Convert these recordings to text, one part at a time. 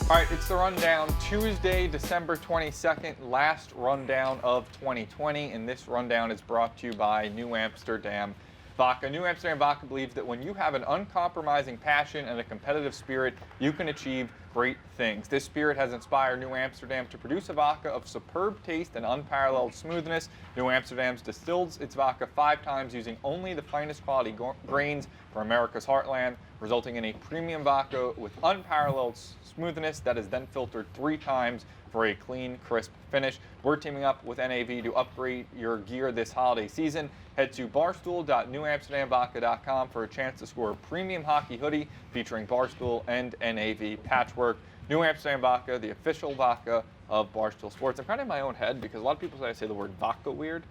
All right, it's the rundown. Tuesday, December 22nd, last rundown of 2020, and this rundown is brought to you by New Amsterdam Vodka. New Amsterdam Vodka believes that when you have an uncompromising passion and a competitive spirit, you can achieve great things. This spirit has inspired New Amsterdam to produce a vodka of superb taste and unparalleled smoothness. New Amsterdam's distills its vodka 5 times using only the finest quality grains from America's heartland, resulting in a premium vodka with unparalleled smoothness that is then filtered 3 times for a clean, crisp finish. We're teaming up with NAV to upgrade your gear this holiday season. Head to barstool.newamsterdamvodka.com for a chance to score a premium hockey hoodie featuring Barstool and NAV patchwork. New Amsterdam Vodka, the official vodka of Barstool Sports. I'm kind of in my own head because a lot of people say I say the word vodka weird.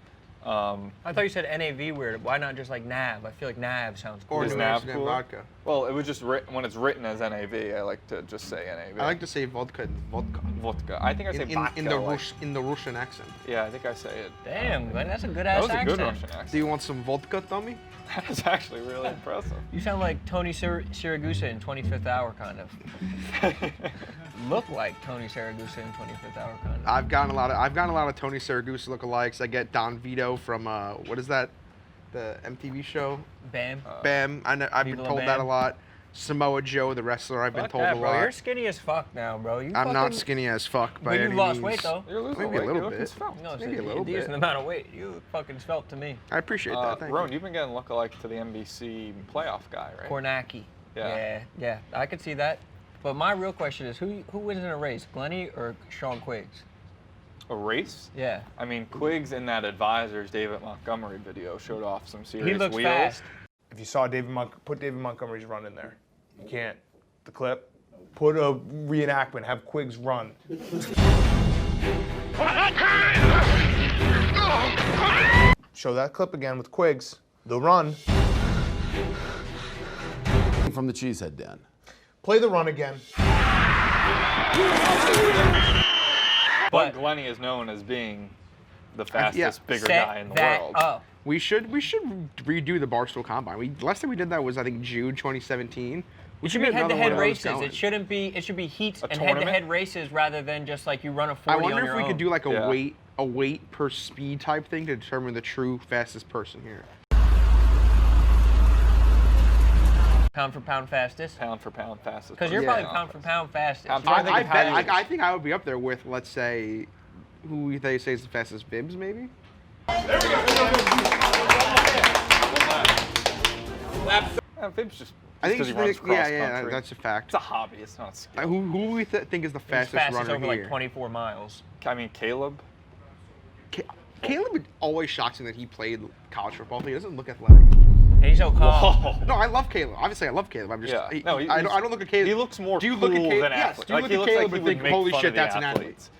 I thought you said NAV weird. Why not just like NAV? I feel like NAV sounds cool. Or New Amsterdam cool? Vodka. Well, it was just when it's written as NAV, I like to just say NAV. I like to say vodka and vodka. Vodka. I think I say vodka. In the Russian accent. Yeah, I think I say it. Damn, Glenn, that's a good ass That was a accent. good Russian accent. Do you want some vodka, Tommy? That is actually really impressive. You sound like Tony Siragusa in 25th Hour, kind of. Look like Tony Siragusa in 25th Hour, kind of. I've gotten a lot of Tony Siragusa lookalikes. I get Don Vito from what is that? The MTV show? Bam. Bam. I've been Viva la told Bam. that a lot. Samoa Joe, the wrestler, I've been Fuck told that, a bro. lot. You're skinny as fuck now, bro. I'm not skinny as fuck by But any you lost means. weight, though. You're losing Maybe a weight. little You're looking bit. svelte. No, it's Maybe a little decent bit. amount of weight. You look fucking svelte to me. I appreciate that. Thank Rone, you. you've been getting lookalike to the NBC playoff guy, right? Kornacki. Yeah. Yeah, I could see that. But my real question is, who wins in a race, Glenny or Sean Quiggs? A race? Yeah. I mean, Quiggs in that Advisors David Montgomery video showed off some serious He looks wheels. fast. If you saw put David Montgomery's run in there. You can't. The clip. Put a reenactment. Have Quiggs run. Show that clip again with Quiggs. The run. From the Cheesehead Den. Play the run again. But Glenny is known as being the fastest, bigger Set guy in the that world. up. We should redo the Barstool Combine. Last time we did that was I think June 2017. It should be get another head-to-head one of those races. going. It shouldn't be. It should be heats and tournament? head-to-head races rather than just like you run a 40 I on wonder your if we own. could do like Yeah. a weight per speed type thing to determine the true fastest person here. Pound for pound fastest. Pound for pound fastest. Because you're Yeah. probably pound for pound fastest. I'm You trying know, to think of how you- I think I would be up there with, let's say, who they say is the fastest Bibbs, maybe? Fib's just I think because he it's runs cross yeah, country. that's a fact. It's a hobby. It's not a skill. Who we think is the he's fastest fastest runner over here? like 24 miles. I mean, Caleb. Caleb always shocks me that he played college football. He doesn't look athletic. And he's so calm. Whoa. No, I love Caleb. Obviously, I love Caleb. I'm just, Yeah. I don't look at Caleb. He looks more Do you look at cool Caleb? than Yes. athlete. Do you Like, look he at looks Caleb like he and would think, make holy fun shit, of the that's an athlete? athletes.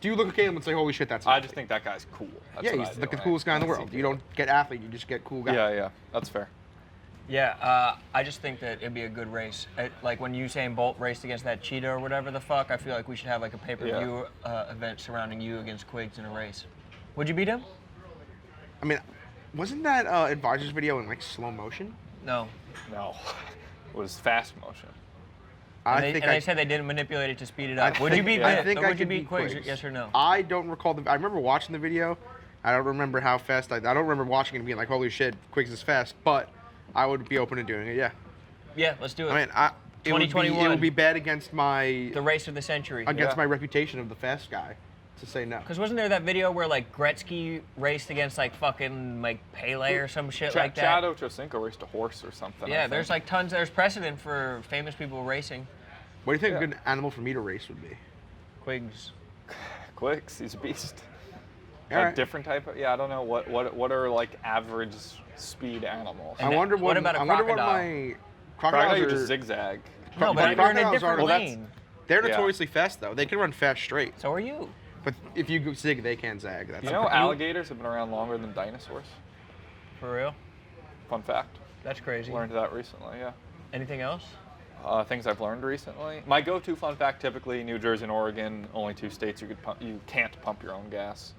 Do you look at Caleb and say, holy shit, that's an I athlete? just think that guy's cool. That's Yeah, what he's I like the do. coolest guy in the I world. see You don't get athlete, you just get cool guy. Yeah, that's fair. Yeah, I just think that it'd be a good race. Like when Usain Bolt raced against that cheetah or whatever the fuck, I feel like we should have like a pay-per-view event surrounding you against Quiggs in a race. Would you beat him? I mean, wasn't that Advisors video in like slow motion? No. No, it was fast motion. They said they didn't manipulate it to speed it up. Would you beat I think I would you could beat Quiggs? Quiggs. Yes or no? I don't recall I remember watching the video. I don't remember how fast I don't remember watching it and being like, holy shit, Quiggs is fast. But I would be open to doing it. Yeah. Yeah, let's do it. I mean, it would be bad against my The race of the century. my reputation of the fast guy to say no. Because wasn't there that video where like Gretzky raced against like fucking like Pele or some shit like that? Chad Ochocinco raced a horse or something. Yeah, I there's think. like tons. There's precedent for famous people racing. What do you think a good animal for me to race would be? Quiggs. Quicks. He's a beast. All A right. different type of I don't know what are like average speed animals. And I wonder what about a I wonder what crocodile? my Crocodile, crocodiles you are. just zigzag. No, but you're in a crocodiles different are- lane. They're Yeah. notoriously fast though. They can run fast straight. So are you. But if you go zig, they can zag. That's You know, alligators have been around longer than dinosaurs. For real? Fun fact. That's crazy. Learned that recently. Yeah. Anything else? Things I've learned recently. My go-to fun fact: typically New Jersey and Oregon, only 2 states you can't pump your own gas.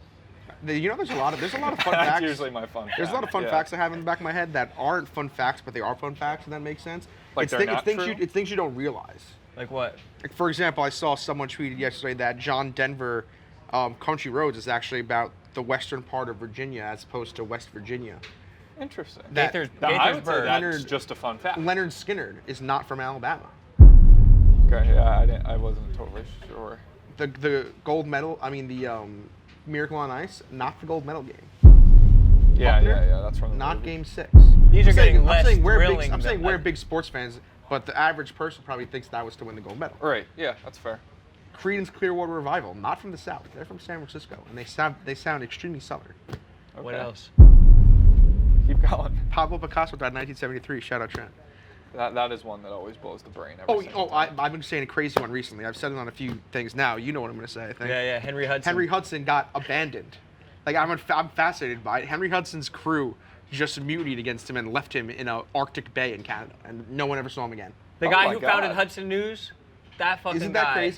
You know, there's a lot of fun That's facts. usually my fun. There's a lot of fun fact, facts I have in the back of my head that aren't fun facts, but they are fun facts. If that makes sense. Like it's they're thing- not it's things true? it's things you don't realize. Like what? Like, for example, I saw someone tweeted yesterday that John Denver Country Roads is actually about the western part of Virginia as opposed to West Virginia. Interesting. That- Gaithers- I would say Gaithersburg. that's Leonard- just a fun fact. Leonard Skinner is not from Alabama. Okay, yeah, I wasn't totally sure. The gold medal, the Miracle on Ice, not the gold medal game. Yeah, Buckner, yeah, that's from the Not movie. Game 6. These are getting less I'm saying thrilling. we're big sports fans, but the average person probably thinks that was to win the gold medal. Right, yeah, that's fair. Creedence Clearwater Revival, not from the South. They're from San Francisco, and they sound extremely Southern. What Okay. else? Keep going. Pablo Picasso died in 1973. Shout out Trent. That is one that always blows the brain. Every single time. I've been saying a crazy one recently. I've said it on a few things now. You know what I'm going to say, I think. Yeah, Henry Hudson. Henry Hudson got abandoned. Like, I'm fascinated by it. Henry Hudson's crew just mutinied against him and left him in an Arctic bay in Canada, and no one ever saw him again. The Oh guy my who God. founded Hudson News. That fucking Isn't guy.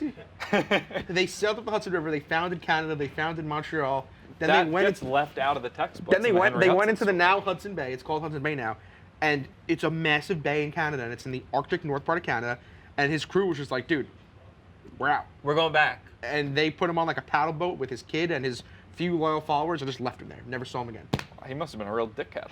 that crazy? They sailed up the Hudson River. They founded Canada. They founded Montreal. Then that they went. gets left out of the textbooks. Then they in the went. Henry They went Hudson into the story. now Hudson Bay. It's called Hudson Bay now, and it's a massive bay in Canada, and it's in the Arctic north part of Canada. And his crew was just like, dude, we're out. We're going back. And they put him on like a paddle boat with his kid and his few loyal followers, and just left him there. Never saw him again. He must have been a real dickhead.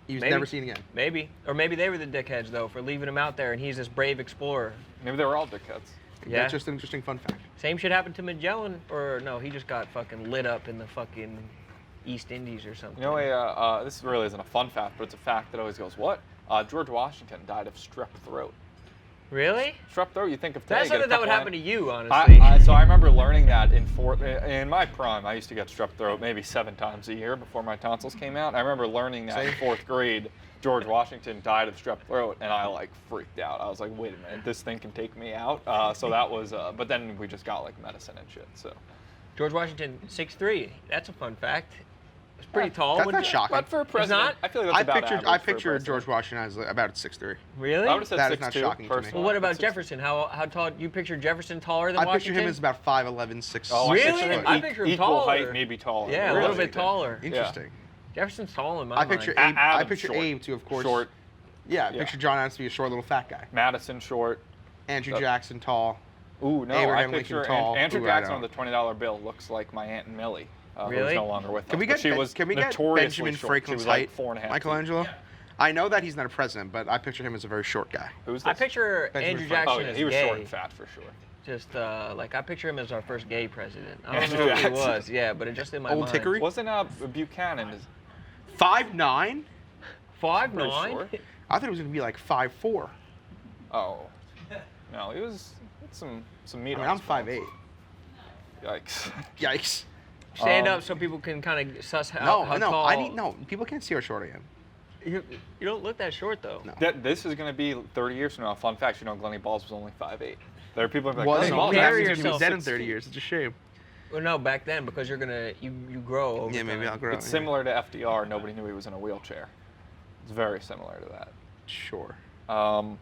He was Maybe. never seen again. Maybe. Or maybe they were the dickheads, though, for leaving him out there, and he's this brave explorer. Maybe they were all dickheads. Yeah. That's just an interesting fun fact. Same shit happened to Magellan, or no, he just got fucking lit up in the fucking East Indies or something. You know, this really isn't a fun fact, but it's a fact that always goes, what? George Washington died of strep throat. Really? Strep throat, you think of today. That's get a something that would couple happen to you, honestly. So I remember learning that in my prime. I used to get strep throat maybe 7 times a year before my tonsils came out. I remember learning that in 4th grade, George Washington died of strep throat, and I like freaked out. I was like, wait a minute, this thing can take me out. So that was, but then we just got like medicine and shit. So. George Washington, 6'3". That's a fun fact. It's pretty tall. That's wouldn't not it? shocking. But for a president, not? I feel like that's about average I for a pictured president. George Washington as about 6'3". Really? I would have said That 6'2", is not shocking to me. personally. Well, what about But 6'2". Jefferson? How tall? You picture Jefferson taller than I Washington? picture him as about 5'11", 6. Oh, Really? I picture him I picture him equal taller. height, maybe taller. Yeah, a Really? little bit taller. Interesting. Jefferson's tall in my I mind. picture Adam's Abe. I picture short. Abe too, of course. Short. Yeah, I Yeah. picture John Adams to be a short little fat guy. Madison short. Andrew Yep. Jackson tall. Ooh, no, Abraham I picture Lincoln tall. Andrew Ooh, I Jackson on don't. the $20 bill looks like my Aunt Millie, who's Really? no longer with us. Can we but get she was can we get notoriously Benjamin short. She Franklin's was like height? 4.5 feet. Michelangelo. I know that he's not a president, but I picture him as a very short guy. Who's this? I picture Benjamin Andrew Franklin. Jackson Oh, yeah, as he was gay. short and fat for sure. Just like I picture him as our first gay president. I don't Andrew know if he Jackson. was, yeah, but it just in my Old mind. Hickory? Wasn't Buchanan? 5'9"? 5'9"? Pretty short. I thought it was gonna be like 5'4". Oh, no, he was some meat. I mean, on I'm his bones. 5'8". Yikes. Yikes. Stand up so people can kind of suss how No, tall. I need no. People can't see how short I am. You don't look that short though. No. This is going to be 30 years from now. Fun fact, you know, Glenny Balls was only 5'8". There are people who are like, Well, Glenny then Balls you that bury means actually he was dead in 6'2". 30 years. It's a shame. Well, no, back then because you're gonna you grow over Yeah, maybe time. I'll grow. It's yeah. similar to FDR. Nobody knew he was in a wheelchair. It's very similar to that. Sure. All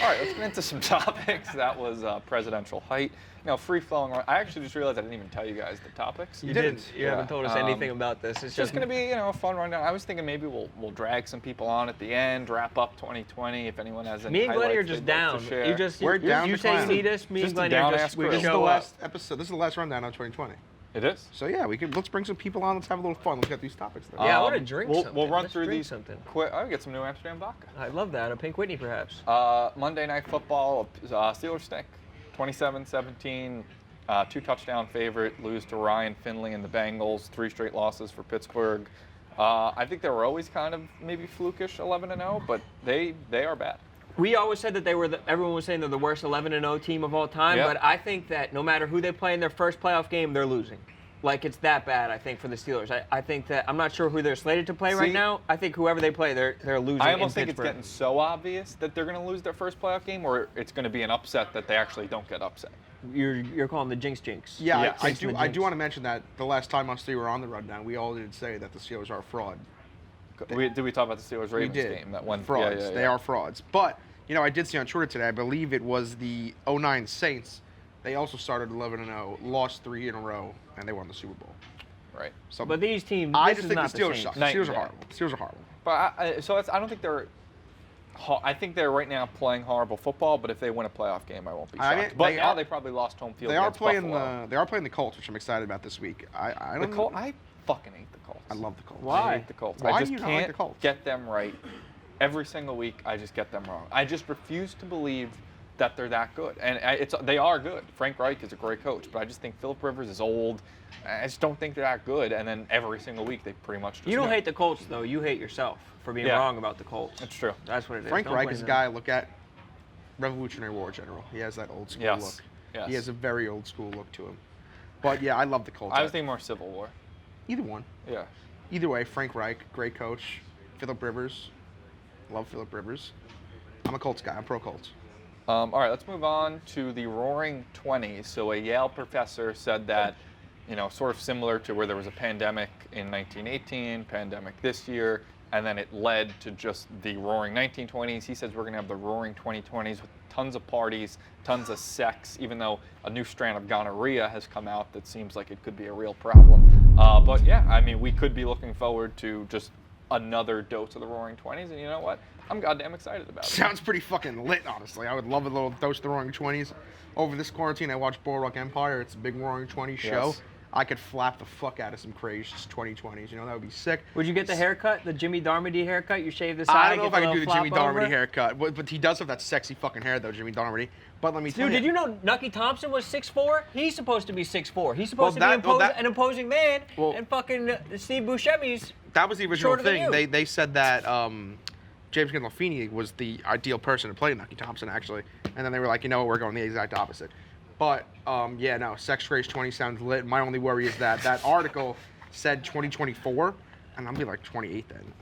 right, let's get into some topics. That was presidential height. You know, free flowing. I actually just realized I didn't even tell you guys the topics. You didn't. didn't. You haven't told us anything about this. It's It's just going to be, you know, a fun rundown. I was thinking maybe we'll drag some people on at the end, wrap up 2020. If anyone has any Me and Glenny are highlights just they'd like down. to share. You just We're down you to say clown. you need us. Me Just and a Glenny are down-ass just we crew. This is the show up. last episode. This is the last rundown on 2020. It is. So yeah, let's bring some people on. Let's have a little fun. Let's get these topics. Though. Yeah, I want to drink We'll something. run Let's through drink these something. quick. I'll get some new Amsterdam Vodka. I love that. A Pink Whitney, perhaps. Monday Night Football, Steelers stink. 27-17, 2-touchdown favorite, lose to Ryan Finley and the Bengals, 3 straight losses for Pittsburgh. I think they were always kind of maybe flukish 11-0, but they are bad. We always said that they were. Everyone was saying they're the worst 11-0 team of all time, Yeah. but I think that no matter who they play in their first playoff game, they're losing. Like it's that bad. I think for the Steelers. I think that I'm not sure who they're slated to play right See- now. I think whoever they play, they're losing. I almost in think it's Pittsburgh. getting so obvious that they're going to lose their first playoff game, or it's going to be an upset that they actually don't get upset. You're calling the jinx. Yeah, Yes. I Jinx do. and the I do jinx. want to mention that the last time us three were on the rundown, we all did say that the Steelers are a fraud. Did we talk about the Steelers Ravens We did. game that went frauds. Yeah. They are frauds. But you know, I did see on Twitter today. I believe it was the 09 Saints. They also started 11-0, lost 3 in a row, and they won the Super Bowl. right. So But these teams. I this just is think not the Steelers Saints. suck. The Night Steelers and are day. horrible. The Steelers are horrible. But I don't think they're I think they're right now playing horrible football, but if they win a playoff game, I won't be shocked. I mean, but now they probably lost home field. They are against playing Buffalo. they are playing the Colts, which I'm excited about this week. I fucking hate the Colts. I love the Colts. I hate the Colts. Why I do just you not can't like the Colts? get them right. Every single week, I just get them wrong. I just refuse to believe that they're that good. And they are good. Frank Reich is a great coach, but I just think Phillip Rivers is old. I just don't think they're that good. And then every single week, they pretty much just You don't win. hate the Colts, though. You hate yourself for being Yeah. wrong about the Colts. That's true. That's what it is. Frank Don't Reich blame is a them. guy. Look at Revolutionary War General. He has that old school Yes. look. Yes. He has a very old school look to him. But yeah, I love the Colts. I was thinking more Civil War. Either one. Yeah. Either way, Frank Reich, great coach. Phillip Rivers, love Phillip Rivers. I'm a Colts guy. I'm pro Colts. All right, let's move on to the Roaring '20s. So a Yale professor said that, sort of similar to where there was a pandemic in 1918, pandemic this year, and then it led to just the Roaring 1920s. He says we're going to have the Roaring 2020s with tons of parties, tons of sex, even though a new strand of gonorrhea has come out that seems like it could be a real problem. But yeah, I mean, we could be looking forward to just another dose of the Roaring '20s, and you know what? I'm goddamn excited about it. Sounds pretty fucking lit, honestly. I would love a little dose of the Roaring 20s. Over this quarantine, I watched Boardwalk Empire. It's a big Roaring 20s show. Yes. I could flap the fuck out of some crazy 2020s. That would be sick. Would you get the haircut, the Jimmy Darmody haircut? You shave the side. I don't know if get I can the do the little Jimmy flap over? Darmody haircut, but he does have that sexy fucking hair, though, Jimmy Darmody. But let me tell Dude, you. did you know Nucky Thompson was 6'4"? He's supposed to be 6'4". He's supposed to be an imposing man, and fucking Steve Buscemi's That was the original shorter than thing. you. They said that James Gandolfini was the ideal person to play Nucky Thompson, actually. And then they were like, you know what, we're going the exact opposite. But, yeah, no, Sex Craze 20 sounds lit. My only worry is that that article said 2024, and I'll be like 28 then.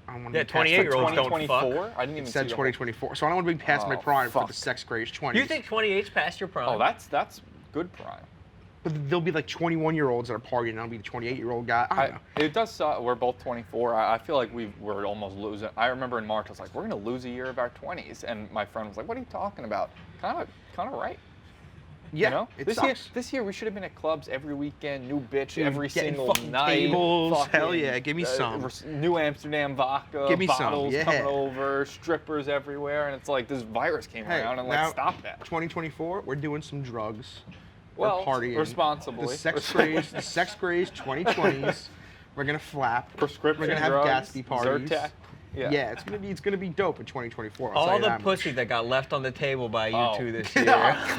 I don't want to Yeah, be past 28-year-olds don't 2024? fuck. I didn't even It see said the 2024, so I don't want to be past my Oh, prime for fuck. the Sex Craze 20s. You think 28's past your prime? Oh, that's good prime. But there'll be like 21-year-olds that are partying, and I'll be the 28-year-old guy. I don't know. It does suck. We're both 24. I feel like we're almost losing. I remember in March, I was like, we're going to lose a year of our 20s. And my friend was like, what are you talking about? Kind of right. Yeah, it sucks. This year we should have been at clubs every weekend, new bitch Dude, every getting single fucking night. tables, fucking, hell yeah, give me some. New Amsterdam Vodka, Give me some, bottles yeah. coming over, strippers everywhere, and it's like this virus came around and now, let's stop that. 2024, we're doing some drugs. Well, we're partying. responsibly. The Sex Craze 2020s. We're gonna flap. Prescription We're gonna have drugs, Gatsby parties. Zyrtec. Yeah, it's gonna be dope in 2024. I'll tell All you the that pussy much. that got left on the table by you Oh. two this year.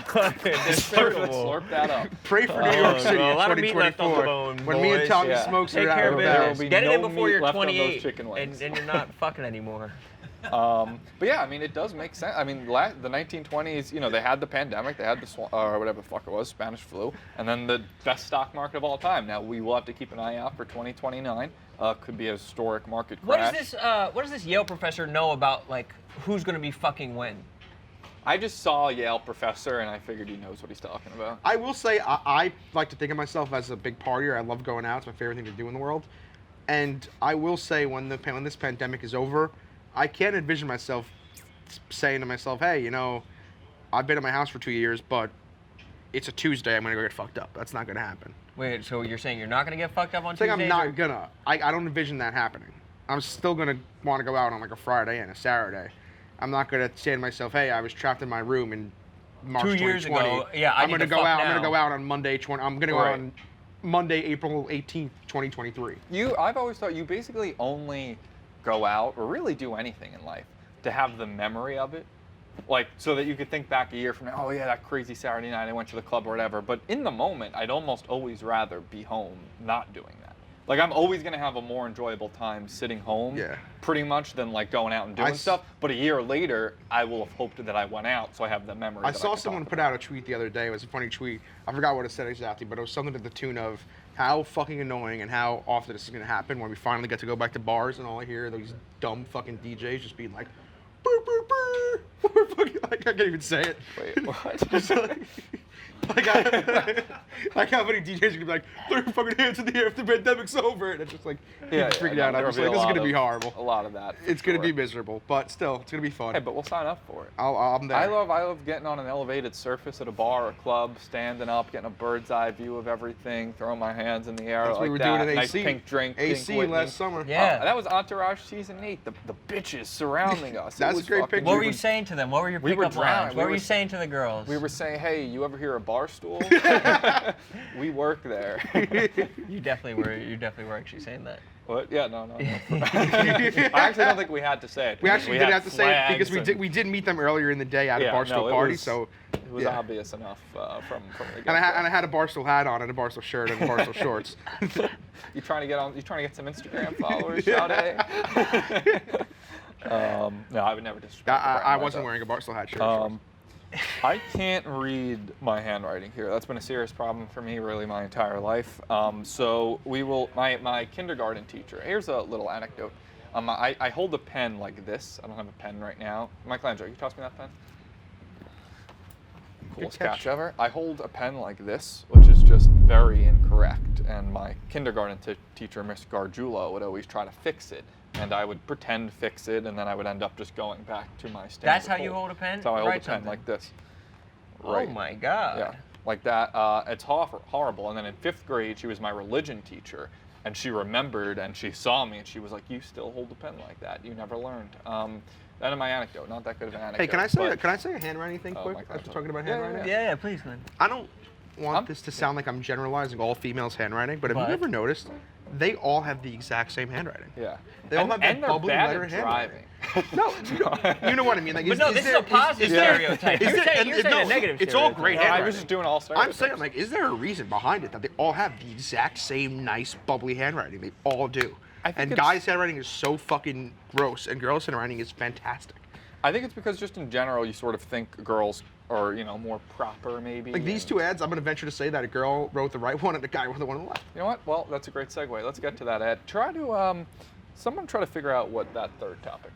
Fucking despicable. Slurp that up. Pray for New Oh, York City no, a in lot of meat left on the 2024. bone, When me and boys. Tommy Yeah. Smokes Take are care out of of There will business. be Get it in no before meat you're left on those 28, chicken wings. and you're not fucking anymore. But yeah, I mean, it does make sense. I mean, the 1920s, they had the pandemic, they had the whatever the fuck it was, Spanish flu, and then the best stock market of all time. Now we will have to keep an eye out for 2029. Could be a historic market crash. What does this Yale professor know about like who's gonna be fucking when? I just saw a Yale professor, and I figured he knows what he's talking about. I will say I like to think of myself as a big partier. I love going out. It's my favorite thing to do in the world. And I will say when this pandemic is over, I can't envision myself saying to myself, hey, I've been at my house for 2 years, but it's a Tuesday. I'm going to go get fucked up. That's not going to happen. Wait, so you're saying you're not gonna get fucked up on I think Tuesdays? I'm not or- going to. I don't envision that happening. I'm still going to want to go out on like a Friday and a Saturday. I'm not going to say to myself, hey, I was trapped in my room in March 2 years 2020. ago, yeah, I I'm need gonna to go fuck out. I'm now. going to go out on Monday. I'm going to go out Right. on Monday, April 18th, 2023. I've always thought you basically only go out or really do anything in life to have the memory of it. Like, so that you could think back a year from now, oh yeah, that crazy Saturday night I went to the club or whatever. But in the moment, I'd almost always rather be home not doing that. Like, I'm always going to have a more enjoyable time sitting home, Yeah. pretty much, than like going out and doing stuff. But a year later, I will have hoped that I went out, so I have the memory. I that saw can someone talk put about. out a tweet the other day. It was a funny tweet. I forgot what it said exactly, but it was something to the tune of how fucking annoying and how often this is going to happen when we finally get to go back to bars and all I hear are those dumb fucking DJs just being like, brr, brr, brr. Fucking, like, I can't even say it. Wait, what? Just like, Like how many DJs are gonna be like, throw your fucking hands in the air if the pandemic's over, and it's just like, freaking out. I'm just like, this is gonna be horrible. A lot of that. It's gonna be miserable, but still, it's gonna be fun. Hey, but we'll sign up for it. I'm there. I love getting on an elevated surface at a bar or club, standing up, getting a bird's eye view of everything, throwing my hands in the air That's what like we were that. doing at Nice AC. pink drink, AC pink Whitney. last summer. Yeah. That was Entourage season 8. The bitches surrounding us. That's It was a great fucking- picture. What were you saying to them? What were your We were pickup drowning. lines? We What were were you saying to the girls? We were saying, hey, you ever hear of Barstool? We work there. You definitely were actually saying that. What? Yeah, no. I actually don't think we had to say it. We actually did had have to say it because flags we did meet them earlier in the day at a Yeah, Barstool no, it party, was- so It was yeah. obvious enough from the And I get-go. had a Barstool hat on and a Barstool shirt and Barstool shorts. You trying to get some Instagram followers, Sade? No, I would never disrespect. the brand I like wasn't that. wearing a Barstool hat, shirt. or shorts. I can't read my handwriting here. That's been a serious problem for me really my entire life. So we will, my kindergarten teacher, here's a little anecdote. I hold a pen like this. I don't have a pen right now. Michelangelo, you toss me that pen? Coolest catch ever. I hold a pen like this, which is just very incorrect. And my kindergarten teacher, Miss Gargiulo, would always try to fix it. And I would pretend fix it, and then I would end up just going back to my standard. That's how you hold a pen? That's how I hold Write a pen, something. like this. Oh my God. Yeah, like that. It's horrible. And then in 5th grade, she was my religion teacher, and she remembered, and she saw me, and she was like, "You still hold a pen like that? You never learned." That is my anecdote. Not that good of an anecdote. Hey, can I say a handwriting thing Oh, quick? my God. After talking about Yeah, handwriting, Yeah, please, Glenn. I don't want this to sound like I'm generalizing all females' handwriting, but have you ever noticed they all have the exact same handwriting? Yeah. They all have that and they're bubbly bad letter at handwriting. driving. No, you know what I mean. Like, But no, this is a positive stereotype. You're saying a negative It's all stereotype. great No, I handwriting. was just doing all I'm stereotypes. saying, like, is there a reason behind it that they all have the exact same nice, bubbly handwriting? They all do. I think And it's- guys' handwriting is so fucking gross, and girls' handwriting is fantastic. I think it's because just in general, you sort of think girls are, more proper, maybe. Like these and- two ads, I'm gonna venture to say that a girl wrote the right one and a guy wrote the one on the left. You know what? Well, that's a great segue. Let's get to that ad. Someone try to figure out what that third topic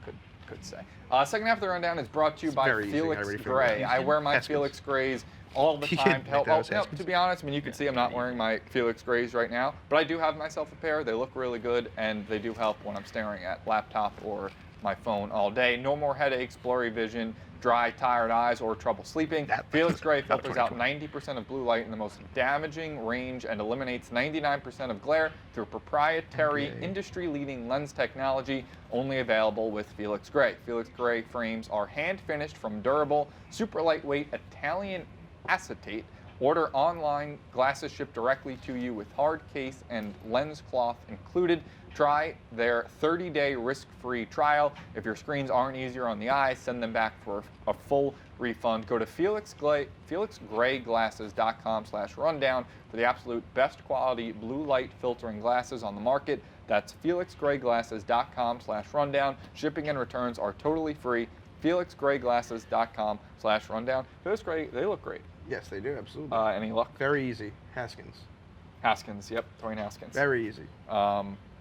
could say. Second half of the rundown is brought to you by very easy. I Felix already figured Gray. it out. I wear my Haskins. Felix Grays all the You time can't to help. make that Oh, as no, Haskins. to be honest, you can see I'm not wearing my Felix Grays right now, but I do have myself a pair. They look really good, and they do help when I'm staring at laptop or my phone all day. No more headaches, blurry vision, dry, tired eyes, or trouble sleeping. Felix Gray filters out 90% of blue light in the most damaging range and eliminates 99% of glare through proprietary, industry-leading lens technology, only available with Felix Gray. Felix Gray frames are hand-finished from durable, super lightweight Italian acetate. Order online, glasses shipped directly to you with hard case and lens cloth included. Try their 30-day risk-free trial. If your screens aren't easier on the eyes, send them back for a full refund. Go to felixgrayglasses.com/rundown for the absolute best quality blue light filtering glasses on the market. That's felixgrayglasses.com/rundown. Shipping and returns are totally free. felixgrayglasses.com/rundown. Felix Gray, they look great. Yes, they do, absolutely. Any luck? Very easy. Haskins. Haskins, yep, Dwayne Haskins. Very easy.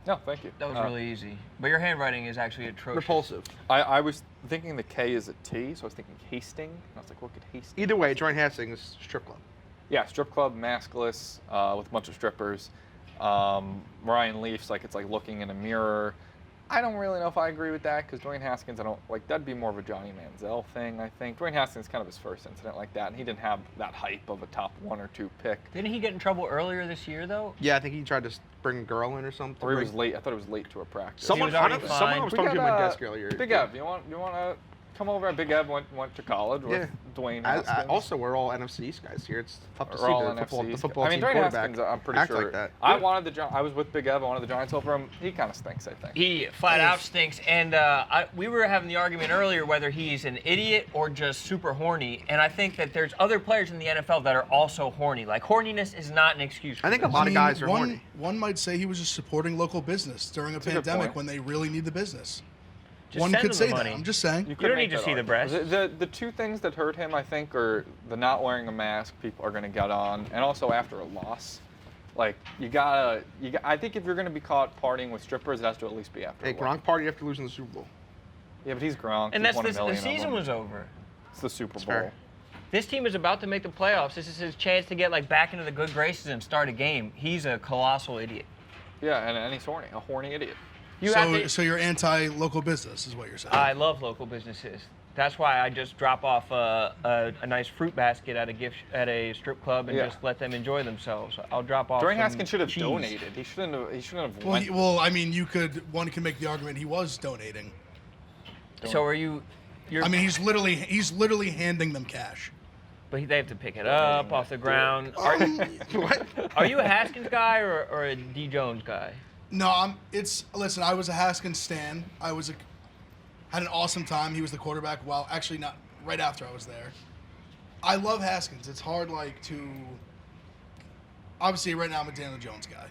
No, thank you. That was really easy. But your handwriting is actually atrocious. Repulsive. I was thinking the K is a T, so I was thinking Hasting. And I was like, what could Hasting? Either way, Dwayne Haskins strip club. Yeah, strip club, maskless, with a bunch of strippers. Ryan Leaf's like, it's like looking in a mirror. I don't really know if I agree with that, because Dwayne Haskins, that'd be more of a Johnny Manziel thing, I think. Dwayne Haskins is kind of his first incident like that, and he didn't have that hype of a top 1 or 2 pick. Didn't he get in trouble earlier this year, though? Yeah, I think he tried to bring a girl in or something. Or he was late. I thought it was late to a practice. Someone, was already someone fine. was We talking to got, my desk earlier. Big Ev, you want to come over? Big Ev went to college with Dwayne Haskins. Also, we're all NFC East guys here. It's tough to see We're all the football NFCs. team Dwayne quarterback Haskins, I'm pretty act sure. like that. I was with Big Ev. I wanted the Giants over him. He kind of stinks, I think. He flat out stinks, and we were having the argument earlier whether he's an idiot or just super horny, and I think that there's other players in the NFL that are also horny. Like, horniness is not an excuse for I think a this. lot of guys are horny. One might say he was just supporting local business during a good pandemic point. when they really need the business. Just One send could him say the that. money. I'm just saying. You don't need to see the breasts. The 2 things that hurt him, I think, are the not wearing a mask. People are going to get on, and also after a loss. Like, I think if you're going to be caught partying with strippers, it has to at least be after. Hey, a win. Gronk party after losing the Super Bowl. Yeah, but he's Gronk. And He's that's won a the million of season them. was over. It's the Super Bowl. fair. This team is about to make the playoffs. This is his chance to get like back into the good graces and start a game. He's a colossal idiot. Yeah, and he's horny, a horny idiot. So you're anti-local business, is what you're saying? I love local businesses. That's why I just drop off a nice fruit basket at a strip club and just let them enjoy themselves. I'll drop off. Dwayne some Haskins should have cheese. donated. He shouldn't have. Well, I mean, one can make the argument he was donating. So are you? I mean, he's literally handing them cash. But they have to pick it up off the ground. What? Are you a Haskins guy or a D Jones guy? No, listen, I was a Haskins stan. Had an awesome time. He was the quarterback. Well, actually not right after I was there. I love Haskins. It's hard obviously right now I'm a Daniel Jones guy.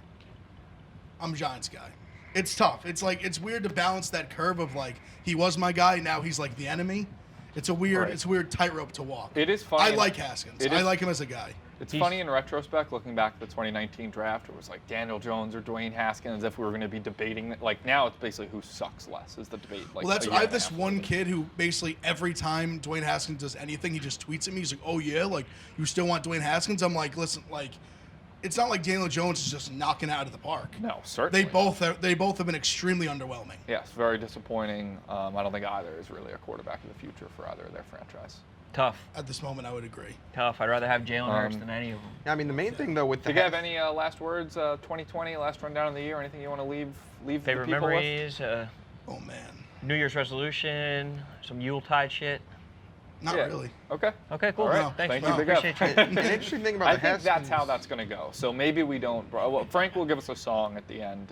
I'm a Giants guy. It's tough. It's weird to balance that curve of he was my guy, now he's like the enemy. It's a weird tightrope to walk. It is funny. I like Haskins. I like him as a guy. It's funny in retrospect, looking back at the 2019 draft, it was like Daniel Jones or Dwayne Haskins, as if we were going to be debating. Now it's basically who sucks less is the debate. I have this one kid who basically every time Dwayne Haskins does anything, he just tweets at me. He's like, "Oh yeah, you still want Dwayne Haskins?" I'm like, "Listen, it's not like Daniel Jones is just knocking it out of the park." No, certainly. They both have been extremely underwhelming. Yes, very disappointing. I don't think either is really a quarterback of the future for either of their franchise. Tough. At this moment, I would agree. Tough. I'd rather have Jalen Hurts than any of them. I mean, the main thing though with Do you have any last words? 2020, last rundown of the year. Anything you want to leave Favorite the people memories? Oh man. New Year's resolution. Some Yuletide shit. Not really. Okay. Okay, cool. All right. Thanks, Thank bro. you, Big Appreciate F. you. An interesting thing about I the think Haskins. that's how that's going to go. So maybe we don't. Well, Frank will give us a song at the end.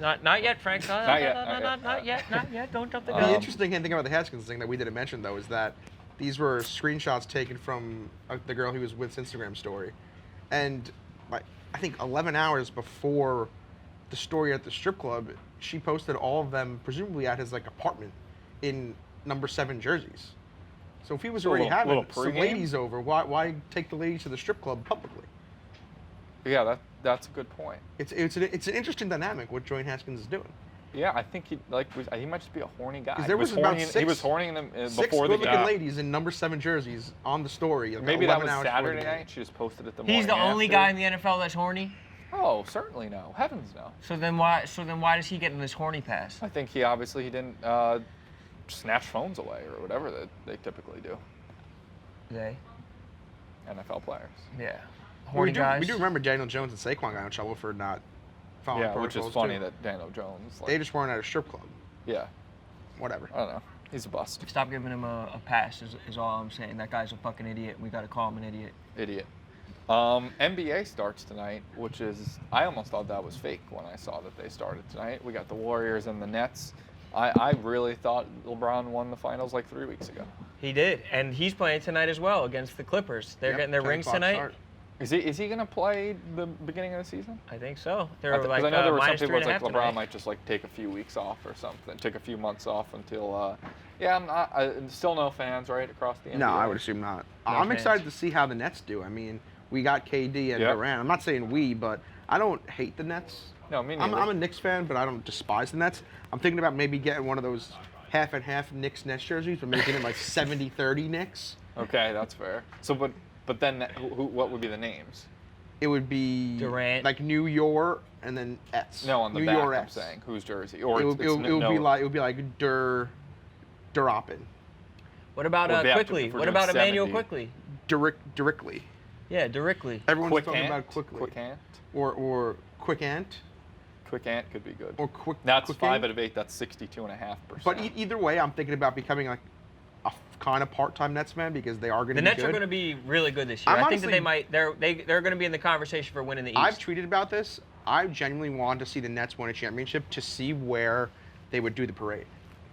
Not yet, Frank. Not yet. Not yet. Don't jump the The gun. interesting thing about the Haskins thing that we didn't mention though is that these were screenshots taken from the girl he was with's Instagram story, and I think 11 hours before the story at the strip club, she posted all of them presumably at his apartment in number 7 jerseys. So if he was already having some ladies over, why take the ladies to the strip club publicly? Yeah, that's a good point. It's an interesting dynamic what Dwayne Haskins is doing. Yeah, I think he might just be a horny guy. Because there was about he was horning them six before the good-looking ladies in number 7 jerseys on the story. Maybe that 11 was hours before the Saturday game. night. She just posted it the morning He's the only after. guy in the NFL that's horny. Oh, certainly no. Heavens no. So then why does he get in this horny pass? I think he didn't snatch phones away or whatever that they typically do. They? NFL players. Yeah. We Horny do, guys. we do remember Daniel Jones and Saquon got in trouble for not following Yeah, which is protocols, funny too. that Daniel Jones. They just weren't at a strip club. Yeah, Whatever. I don't know. He's a bust. Stop giving him a pass is all I'm saying. That guy's a fucking idiot. We got to call him an idiot. Idiot. NBA starts tonight, which is I almost thought that was fake when I saw that they started tonight. We got the Warriors and the Nets. I really thought LeBron won the finals 3 weeks ago. He did, and he's playing tonight as well against the Clippers. They're getting their 10 rings o'clock tonight. start. Is he gonna play the beginning of the season? I think so. They're Because I know there were some minus people 3.5 LeBron tonight. might just take a few weeks off or something, take a few months off until. Still no fans right across the NBA. No, I would assume not. I'm fans. excited to see how the Nets do. I mean, we got KD and Yep. Durant. I'm not saying we, but I don't hate the Nets. No, me I'm neither. a Knicks fan, but I don't despise the Nets. I'm thinking about maybe getting one of those half and half Knicks-Nets jerseys, but making it 70-30 Knicks. Okay, that's fair. So, but then what would be the names? It would be Durant. New York and then Ets. No, on the New back. York I'm Ets. saying whose jersey? Or It would be like Durapin. What about Would be after- Quickly? if we're What doing about Emmanuel 70. Quickly? Directly. Yeah, directly. Everyone's Quick talking Ant. about Quickly. Quick Ant. Or Quick Ant. Quick Ant could be good. Or Quick. That's Quick 5 Ant. out of 8. That's 62.5%. But either way, I'm thinking about becoming a kind of part-time Nets fan because they are going to The be Nets good. are going to be really good this year. I'm I think that honestly- they're going to be in the conversation for winning the East. I've tweeted about this. I genuinely want to see the Nets win a championship to see where they would do the parade.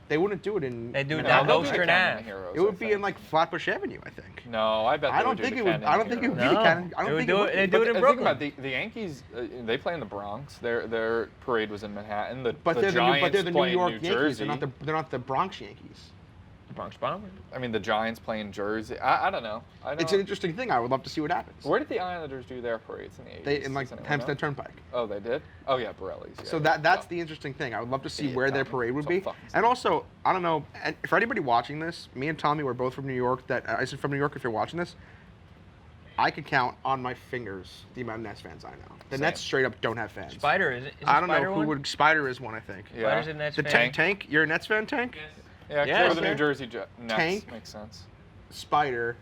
They wouldn't do it in. They do it Manhattan. down They'll do Gosford the Canyon Ave. Heroes, It would I be think. in Flatbush Avenue, I think. No, I bet. I don't think it would. I don't think it would be the No. Canyon. I They don't would think do it would. it- they be. do it in Think Brooklyn. about the Yankees. They play in the Bronx. Their parade was in Manhattan. But the they're Giants the New play York in New Yankees. Jersey. They're not the Bronx Yankees. Bronx Bombers. I mean, the Giants playing Jersey. I don't know. It's an interesting thing. I would love to see what happens. Where did the Islanders do their parades in the 80s? They in like Does anyone Hempstead know? Turnpike. Oh, they did? Oh, yeah, Borelli's. Yeah, So yeah. that's Oh. the interesting thing. I would love to see Idiot where their Tommy. parade would So be. fucking And also, I don't know, and for anybody watching this, me and Tommy were both from New York. I said from New York if you're watching this. I could count on my fingers the amount of Nets fans I know. The Same. Nets straight up don't have fans. Spider is it? Is I don't Spider know who one? would. Spider is one, I think. Yeah. Spider's a Nets The fan. Tank. You're a Nets fan, Tank? Yeah, Yeah, for the sure. New Jersey Nets. Tank. Makes sense. Spider.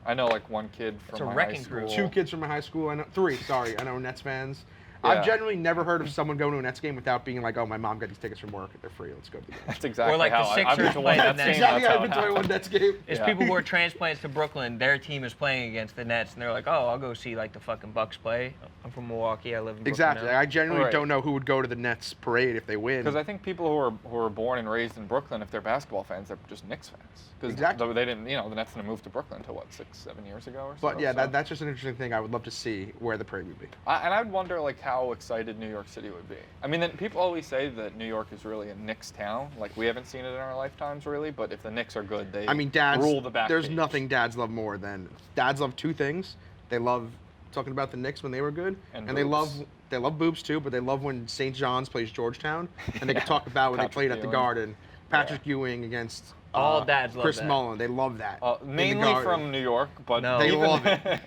I know like one kid It's from a my wrecking high crew. school. 2 kids from my high school. I know 3. Sorry, I know Nets fans. Yeah. I've generally never heard of someone going to a Nets game without being like, "Oh, my mom got these tickets from work. They're free. Let's go to the game." That's exactly Or like the how I've been Sixers to play one the Nets Nets. game. Exactly That's how how I've it been to one happened. Nets game. It's Yeah. people who are transplants to Brooklyn. Their team is playing against the Nets, and they're like, "Oh, I'll go see like the fucking Bucks play." I'm from Milwaukee. I live in Brooklyn Exactly. now. I generally Right. don't know who would go to the Nets parade if they win. Because I think people who are born and raised in Brooklyn, if they're basketball fans, they're just Knicks fans. Because Exactly. they didn't, the Nets didn't move to Brooklyn until what, 6-7 years ago or so. But yeah, so. that's just an interesting thing. I would love to see where the parade would be. And I'd wonder like how excited New York City would be. I mean, then people always say that New York is really a Knicks town. Like we haven't seen it in our lifetimes really, but if the Knicks are good, they Dads. rule the back There's page. nothing dads love more than dads love 2 things. They love talking about the Knicks when they were good, And they boobs. love boobs too. But they love when St. John's plays Georgetown, and they can Yeah. talk about when they Patrick played at the Ewing. Garden. Patrick Ewing against All dads love Chris that. Mullen. They love that. in the Mainly Garden. from New York, but No. They even, love it. even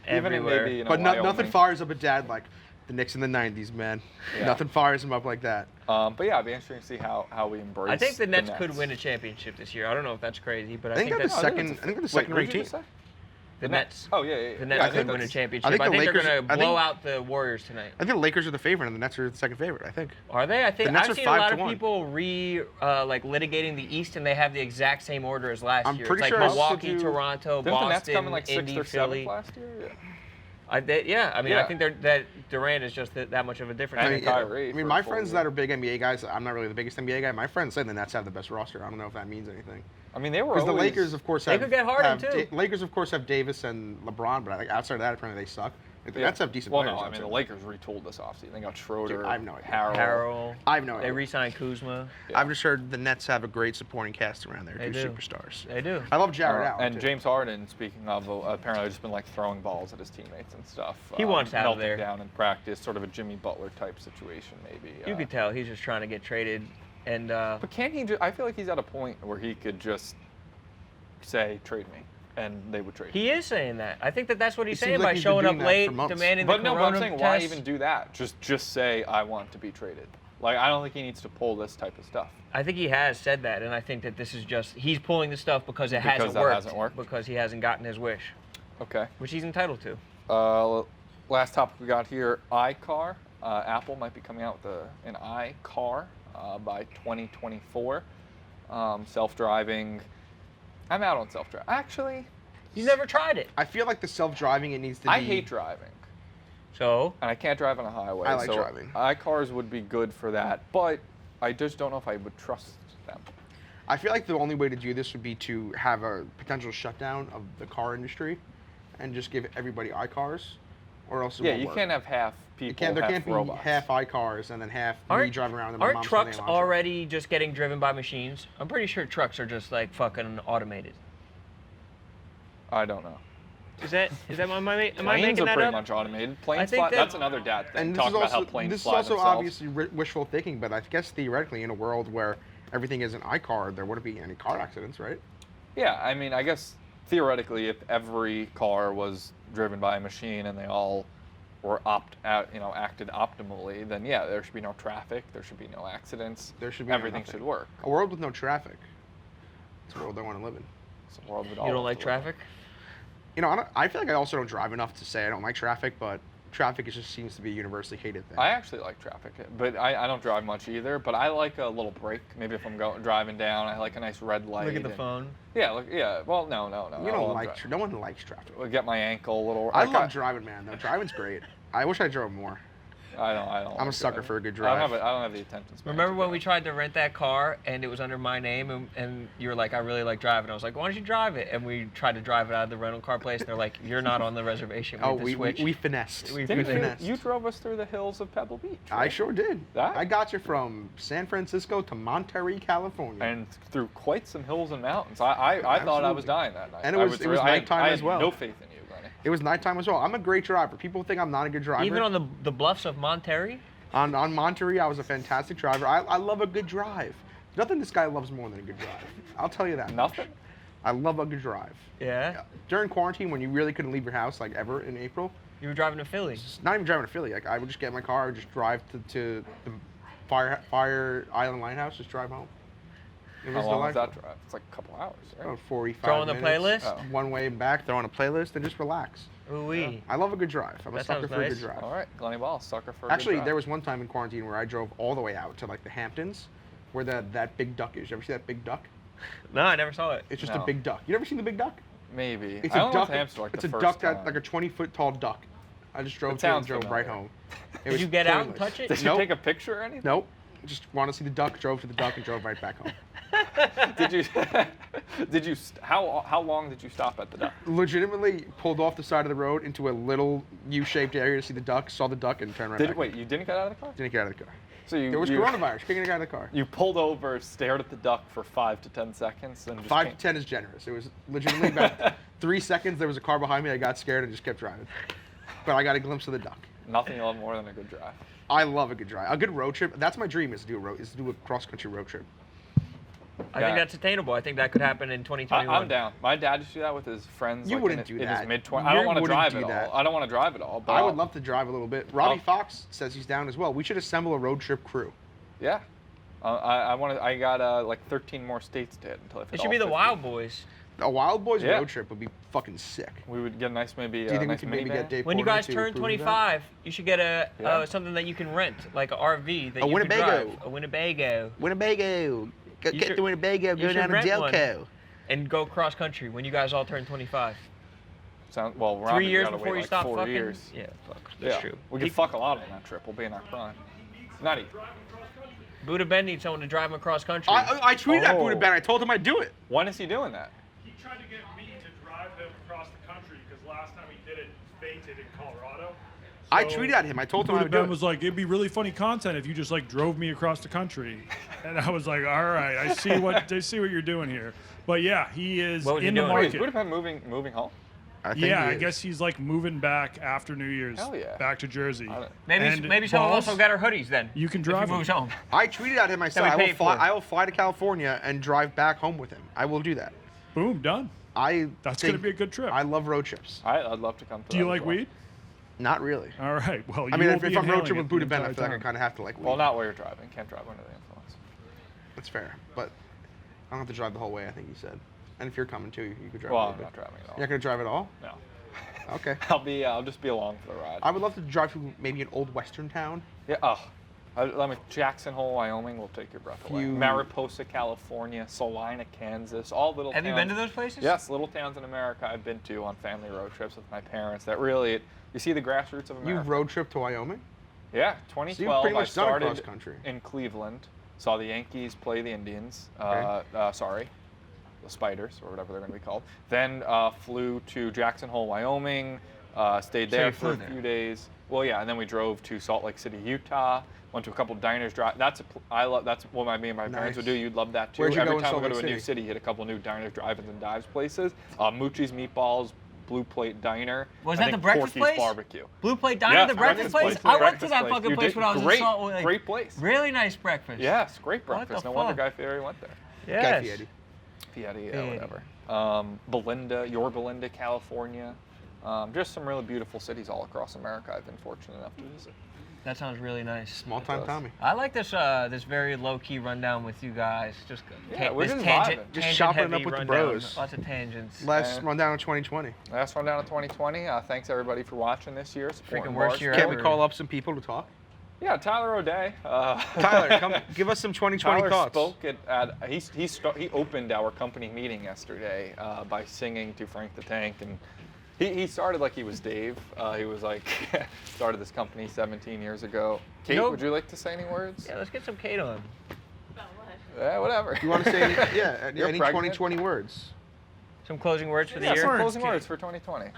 in Everywhere. maybe But nothing Wyoming. fires up a dad like the Knicks in the '90s, man. Yeah. Nothing fires him up like that. But yeah, it'd be interesting to see how we embrace. I think the Nets could Nets. win a championship this year. I don't know if that's crazy, but I I think think they're the that's second. I think they're the second Wait, ranked who'd team. you just say? the Nets. Oh yeah. The Yeah, I Nets think could win a that's- championship. I think the they're Lakers- going to I think- blow out the Warriors tonight. I think the Lakers are the favorite and the Nets are the second favorite. I think. Are they? I think The Nets I've are seen a lot of 5-1. people like litigating the East, and they have the exact same order as last I'm year. pretty it's sure like I- Milwaukee, Did you- Toronto, Didn't Boston, the Nets come in like 6th Indy, or 7th Philly. last year? Yeah. I mean, Yeah. I think that Durant is just that much of a difference. And maker. Kyrie I mean, for my a full friends year. that are big NBA guys, I'm not really the biggest NBA guy. My friends say the Nets have the best roster. I don't know if that means anything. I mean, they were Because the always- Lakers, of course, They have. could get Harden, have too. Lakers, of course, have Davis and LeBron, but like, outside of that, apparently they suck. Like, the Yeah. Nets have decent Well, players. no, I I'd mean say. the Lakers retooled this offseason. They got Schroeder, Dude, I have no idea. Harrell. I have no They idea. re-signed Kuzma. Yeah. I've just heard the Nets have a great supporting cast around there. They 2 do. superstars. They do. I love Jared Allen. and too. James Harden, speaking of, apparently just been like throwing balls at his teammates and stuff. He wants out of melting there. down in practice, sort of a Jimmy Butler type situation, maybe. You could tell he's just trying to get traded, and But can't he? I feel like he's at a point where he could just say, "Trade me," and they would trade. he is saying that. I think that's what he's It seems saying like by he's been showing up doing that late, for months. demanding But the no, but corona I'm saying, test. why even do that? Just say, "I want to be traded." Like, I don't think he needs to pull this type of stuff. I think he has said that, and I think that this is just he's pulling the stuff because it Because that hasn't worked? because he hasn't gotten his wish, Okay. which he's entitled to. Last topic we got here: iCar. Apple might be coming out with an iCar by 2024. Self-driving. I'm out on self-driving. Actually, He's never tried it, I feel like the self-driving, it needs to be. I hate driving. so And I can't drive on a highway. I like so driving. iCars would be good for that, but I just don't know if I would trust them. I feel like the only way to do this would be to have a potential shutdown of the car industry, and just give everybody iCars, or else it Yeah, won't you work. can't have half people, You can't. There half can't be robots. half iCars and then half me driving around. And my aren't mom's trucks Sunday launcher. already just getting driven by machines? I'm pretty sure trucks are just like fucking automated. I don't know. Is that am I Planes making are that pretty up? much automated. Planes think fly, that- that's another dad thing. And this Talk is about also how planes this is fly also themselves. obviously wishful thinking, but I guess theoretically, in a world where everything is an iCar, there wouldn't be any car accidents, right? Yeah, I mean, I guess theoretically, if every car was driven by a machine and they all were acted optimally, then yeah, there should be no traffic, there should be no accidents, There should be everything nothing. should work. A world with no traffic. It's a world I want to live in. It's a world we'd You all don't love like to live in. traffic? You know, I feel like I also don't drive enough to say I don't like traffic, but traffic just seems to be a universally hated thing. I actually like traffic, but I don't drive much either. But I like a little break. Maybe if I'm driving down, I like a nice red light. Look at the and- phone. Yeah, yeah. Well, no. You don't like. No one likes traffic. Get my ankle a little. I like, love driving, man. Though driving's great. I wish I drove more. I don't. I'm a like sucker driving. for a good I drive. don't have the attention span. Remember to when we drive. tried to rent that car and it was under my name and you were like, I really like driving. I was like, why don't you drive it? And we tried to drive it out of the rental car place and they're like, you're not on the reservation. Oh, had to switch. we finessed. We Didn't finessed. you drove us through the hills of Pebble Beach? I Right? sure did. That? I got you from San Francisco to Monterey, California. And through quite some hills and mountains. I thought I was Absolutely. dying that night. And it I was really- nighttime I as well. had no faith in you, Glenny. It was nighttime as well. I'm a great driver. People think I'm not a good driver. Even on the bluffs of Monterey? On Monterey, I was a fantastic driver. I love a good drive. Nothing this guy loves more than a good drive. I'll tell you that. Nothing? I love a good drive. Yeah. During quarantine, when you really couldn't leave your house, like ever in April, You were driving to Philly. it's not even driving to Philly. Like I would just get in my car, I would just drive to the Fire Island Lighthouse, just drive home. It How long was delightful. that drive? It's like a couple hours, right? About 45 Throw on the minutes. playlist? Oh. One way and back, throw on a playlist, and just relax. Ooh-wee. I love a good drive. I'm a That sucker sounds for a nice. good drive. All right, Glenny Balls, sucker for a Actually, good drive. there was one time in quarantine where I drove all the way out to like the Hamptons, where that big duck is. You ever see that big duck? No, I never saw it. It's just No. a big duck. You never seen the big duck? Maybe. It's I a only went duck. to Amsterdam like It's the a first duck time. that like a 20-foot tall duck. I just drove It to it and sounds drove right familiar. home. It Did was you get out and pointless. touch it? Did you Nope. take a picture or anything? Nope. Just want to see the duck. Drove to the duck and drove right back home. Did you? How long did you stop at the duck? Legitimately pulled off the side of the road into a little U-shaped area to see the duck. Saw the duck and turned right back. Wait, you didn't get out of the car? Didn't get out of the car. So you There was you, coronavirus. Couldn't get out of the car. You pulled over, stared at the duck for 5 to 10 seconds, and just 5 came- to 10 is generous. It was legitimately about 3 seconds. There was a car behind me. I got scared and just kept driving. But I got a glimpse of the duck. Nothing you love more than a good drive. I love a good drive. A good road trip. That's my dream is to do a cross-country road trip. I Yeah. think that's attainable. I think that could happen in 2021. I'm down. My dad used to do that with his friends. You like, wouldn't in, do in that. his mid-20s. You I don't want to wouldn't drive do it that. all. I don't want to drive it all. But I would love to drive a little bit. Robbie I'll- Fox says he's down as well. We should assemble a road trip crew. Yeah. I want to. I got like 13 more states to hit until I fit It should all be the 50. Wild Boys. A Wild Boys Yeah. road trip would be fucking sick. We would get a nice maybe. Do you think nice we can maybe minivan? get Dave When you Portnoy guys to turn approve of that? 25, you should get Yeah. something that you can rent, like an RV that A you Winnebago. can drive. A Winnebago. Winnebago. You Get should- to Winnebago. you Go should down to rent one. Delco. And go cross country when you guys all turn 25. Well, we're 3 years gotta wait before you like stop 4 fucking. years. Yeah, fuck. That's Yeah. true. We could fuck a lot on that trip. We'll be in our prime. Not even. Buddha Ben needs someone to drive him across country. I tweeted at Oh. Buddha Ben. I told him I'd do it. When is he doing that? He tried to get me to drive him across the country because last time he did it, he fainted in Colorado. I So tweeted at him. I told him I Buddha would do Ben it. was like, it'd be really funny content if you just like drove me across the country. And I was like, all right, I see what you're doing here. But yeah, he is What was he in the doing? Wait, is market. Buddha Ben moving home? I think Yeah, he I is. guess he's like moving back after New Year's. Hell yeah. Back to Jersey. I don't- maybe And some of Balls, us will get our hoodies then. You can if drive he moves him. home. I tweeted at him. I said we I paid for. will fly to California and drive back home with him. I will do that. Boom, done. That's think- gonna be a good trip. I love road trips. I'd love to come to Do you that as like well. weed? Not really. All right. Well, you I mean, won't if be I'm road inhaling trip it with the Buddha Ben, I entire feel like I time. kind of have to like weed. Well, not while you're driving. Can't drive under the influence. That's fair, but I don't have to drive the whole way. I think you said. And if you're coming too, you could drive. Well, a I'm little not bit. driving at all. You're not gonna drive at all? No. Okay. I'll just be along for the ride. I would love to drive to maybe an old western town. Yeah. Let me. Jackson Hole, Wyoming will take your breath away. You- Mariposa, California, Salina, Kansas, all little. Have you towns. been to those places? Yes, little towns in America I've been to on family road trips with my parents. That really, you see the grassroots of America. You road trip to Wyoming? Yeah, So you've 2012. pretty I much done started across country. in Cleveland. Saw the Yankees play the Indians. Okay. The Spiders or whatever they're going to be called. Then flew to Jackson Hole, Wyoming. Stayed So there you for flew a there. few days. Well, yeah, and then we drove to Salt Lake City, Utah. Went to a couple diners. That's what me and my parents would do. Nice. You'd love that too. Where'd you Every go in time we Salt go to Lake a new City? city, hit a couple new diners, drive-ins, and dives places. Moochie's Meatballs, Blue Plate Diner. Was I that think the breakfast Porky's place? Barbecue. Blue Plate Diner, Yes, the breakfast place? place. I went to Breakfast that place. fucking You place did when I was great, in Salt Lake. great place. Really nice breakfast. Yes, great What breakfast. the No wonder fuck? Guy Fieri went there. Yes. Guy Fieri. Fieri, yeah, Fieri. whatever. Belinda, California. Just some really beautiful cities all across America I've been fortunate enough to visit. That sounds really nice. Small time does. Tommy. I like this very low key rundown with you guys. Just Yeah, we're this just tangent, vibing. Just tangent chopping it heavy up with the rundown. bros. Lots of tangents. Last And- rundown of 2020. Last one down to 2020. Thanks everybody for watching this year. supporting Freaking worst Barstool. year Can't we ever. call up some people to talk? Yeah, Tyler O'Day. Tyler, come give us some 2020 Tyler thoughts. spoke at he opened our company meeting yesterday by singing to Frank the Tank and He started like he was Dave. He was like, started this company 17 years ago. Kate, Nope. would you like to say any words? Yeah, let's get some Kate on. Yeah, whatever. You want to say any, You're any pregnant? 2020 words? Some closing words for the Yeah, year? some closing words for 2020.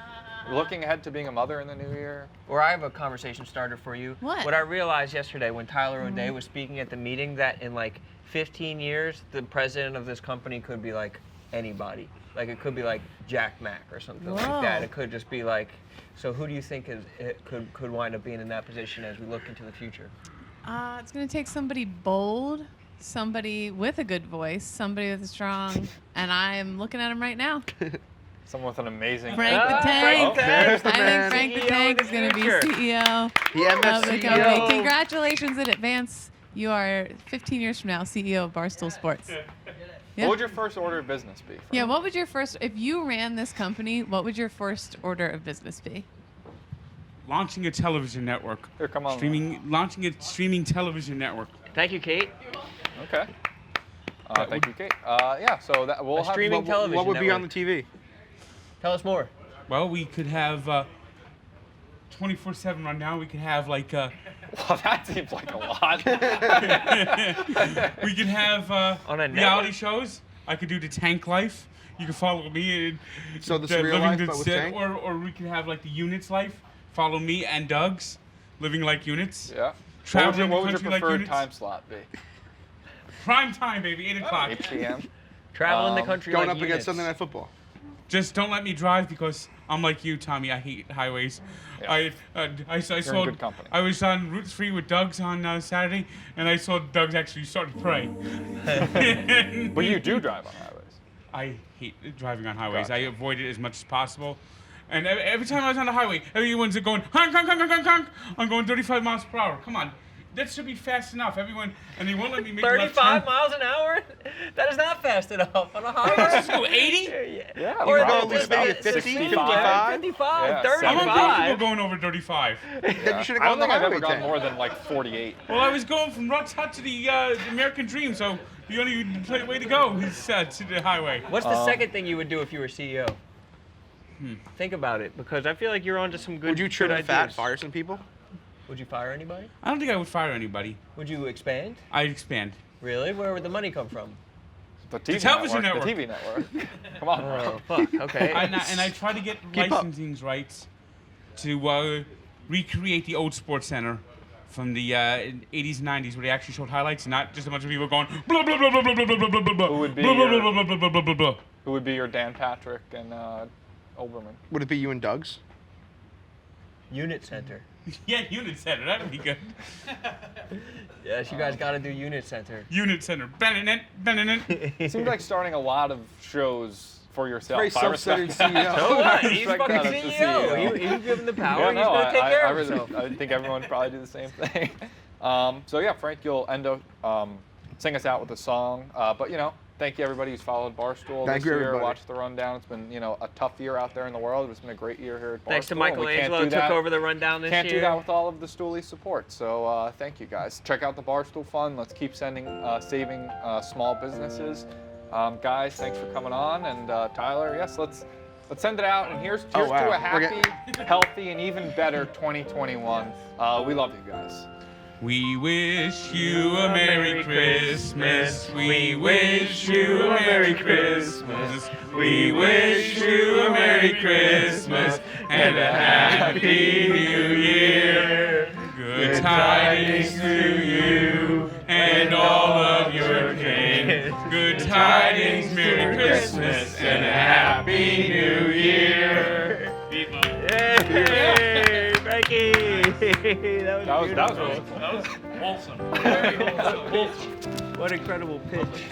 Looking ahead to being a mother in the new year. Or I have a conversation starter for you. What? What I realized yesterday when Tyler O'Day was speaking at the meeting that in like 15 years, the president of this company could be like anybody. Like it could be like Jack Mack or something like that. Whoa. It could just be like, so who do you think could wind up being in that position as we look into the future? It's going to take somebody bold, somebody with a good voice, somebody with a strong, and I'm looking at him right now. Someone with an amazing. Frank the Tank. There's the I man. think Frank the CEO Tank of is the going to be future. CEO The MF of the CEO. company. Congratulations in advance. You are 15 years from now CEO of Barstool Sports. Yeah. What would your first order of business be? Yeah, what would your first, if you ran this company, what would your first order of business be? Launching a television network. Here, come on. Launching a streaming television network. Thank you, Kate. Okay. Thank you, Kate. Yeah, so that we'll A have streaming television What would be on the network. TV? Tell us more. Well, we could have 24/7 rundown. We could have like Well, that seems like a lot. we could have On a reality network? shows. I could do the Tank Life. You can follow me in So this the real living life, the but with set, Tank? or we could have like the Units Life. Follow me and Doug's living like units. Yeah. Traveling What would the your country like preferred units. time slot be? Prime time, baby, 8 o'clock. 8 p.m. Traveling the country Going like up against units. Sunday Night Football. Just don't let me drive because I'm like you, Tommy. I hate highways. Yeah. I saw. good company. I was on Route 3 with Doug's on Saturday, and I saw Doug's actually start to pray. But you do drive on highways. I hate driving on highways. Gotcha. I avoid it as much as possible. And every time I was on the highway, everyone's going honk honk honk honk honk. I'm going 35 miles per hour. Come on. That should be fast enough. Everyone, and they won't let me make a left 35 turn. miles an hour? That is not fast enough on a Let's highway. just go 80. Yeah, Or probably lose maybe about at 50, 65. 55, Yeah, 35. I'm uncomfortable going over 35. Then you should have I don't gone the think I've highway ever gone Tank. more than like 48. Well, I was going from Ruts Hut to the American Dream, so the only way to go is to the highway. What's the second thing you would do if you were CEO? Think about it, because I feel like you're onto some good. Would you trim good the fat, ideas. fire some people? Would you fire anybody? I don't think I would fire anybody. Would you expand? I'd expand. Really? Where would the money come from? The TV television network. network. The TV network. Come on. Oh, fuck. Okay. And I try to get Keep up. licensing rights to recreate the old Sports Center from the 80s and 90s, where they actually showed highlights, not just a bunch of people going blah blah blah blah blah blah blah blah blah blah. Who would be blah, blah, your- blah, blah, blah, blah, blah, blah, blah. Who would be your Dan Patrick and Oberman? Would it be you and Doug's? Unit Center. Yeah, Unit Center. That would be good. Yes, you guys got to do Unit Center. Unit Center. Bennett. It seems like starting a lot of shows for yourself. Very I respect self-centered that. CEO. So what? I He's respect fucking that as the CEO. He's given the power. Yeah, He's no, going to take care I of really, himself. I think everyone would probably do the same thing. So yeah, Frank, you'll end up sing us out with a song. But you know, thank you everybody who's followed Barstool Thank this you, year, everybody. watched the rundown. It's been a tough year out there in the world. It's been a great year here at Barstool. Thanks to and we can't Michelangelo do who took that- over the rundown this Can't year. do that with all of the Stooley support. So thank you guys. Check out the Barstool Fund. Let's keep saving small businesses. Guys, thanks for coming on. And Tyler, yes, let's send it out. And here's Oh, to wow. a happy, healthy, and even better 2021. We love you guys. We wish you a Merry Christmas. We wish you a Merry Christmas. We wish you a Merry Christmas and a Happy New Year. Good tidings to you and all of your kin. Good tidings, Merry Christmas and a Happy New Year. Yay! Frankie! that was That was beautiful. wonderful. That was wholesome. Very wholesome. What incredible pitch.